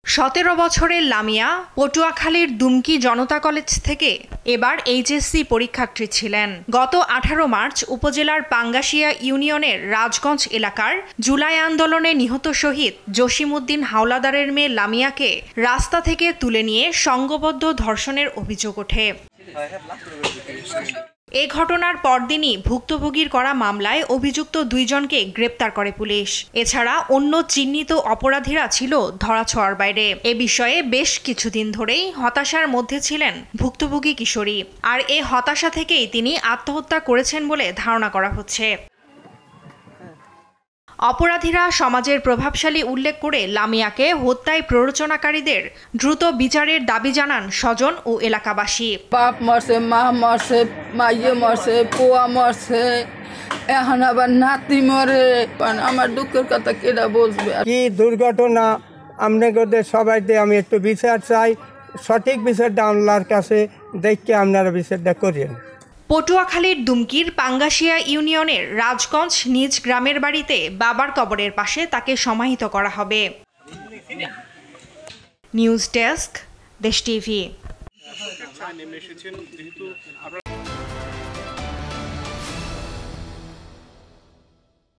17 বছরের লামিয়া পটুয়াখালীর দুমকি জনতা কলেজ থেকে এবার এইচএসসি পরীক্ষার্থী ছিলেন। গত 18 মার্চ উপজেলার পাঙ্গাশিয়া ইউনিয়নের রাজগঞ্জ এলাকার জুলাই আন্দোলনে নিহত শহীদ জসিমউদ্দিন হাওলাদারের মেয়ে লামিয়াকে রাস্তা থেকে তুলে নিয়ে সংঘবদ্ধ ধর্ষণের অভিযোগ ওঠে। এ ঘটনার পরদিনই ভুক্তভোগীর করা মামলায় অভিযুক্ত 2 জনকে গ্রেপ্তার করে পুলিশ। এছাড়া অন্য চিহ্নিত অপরাধীরা ছিল ধরাছোঁয়ার বাইরে। এ বিষয়ে বেশ কিছুদিন ধরেই হতাশার মধ্যে ছিলেন ভুক্তভোগী কিশোরী। আর এ হতাশা থেকেই তিনি আত্মহত্যা করেছেন বলে ধারণা করা হচ্ছে। অপরাধীরা সমাজের প্রভাবশালী উল্লেখ করে লামিয়াকে হত্যায় প্ররোচনাকারীদের দ্রুত বিচারের দাবি জানান স্বজন ও এলাকাবাসী। বাপ মরছে, মা মরছে, মাইয়ে মরছে, পোয়া মরছে, এখন আবার নাতি মরে। আমার দুঃখের কথা কেডা বলবে? কি দুর্ঘটনা! আপনাদের সবাইকে আমি একটু বিচার চাই, সঠিক বিচারটা আল্লাহর কাছে দেখে আপনারা বিচারটা করেন। পটুয়াখালীর দুমকির পাঙ্গাশিয়া ইউনিয়নের রাজগঞ্জ নিজ গ্রামের বাড়িতে বাবার কবরের পাশে তাকে সমাহিত করা হবে। নিউজ ডেস্ক, দেশ টিভি।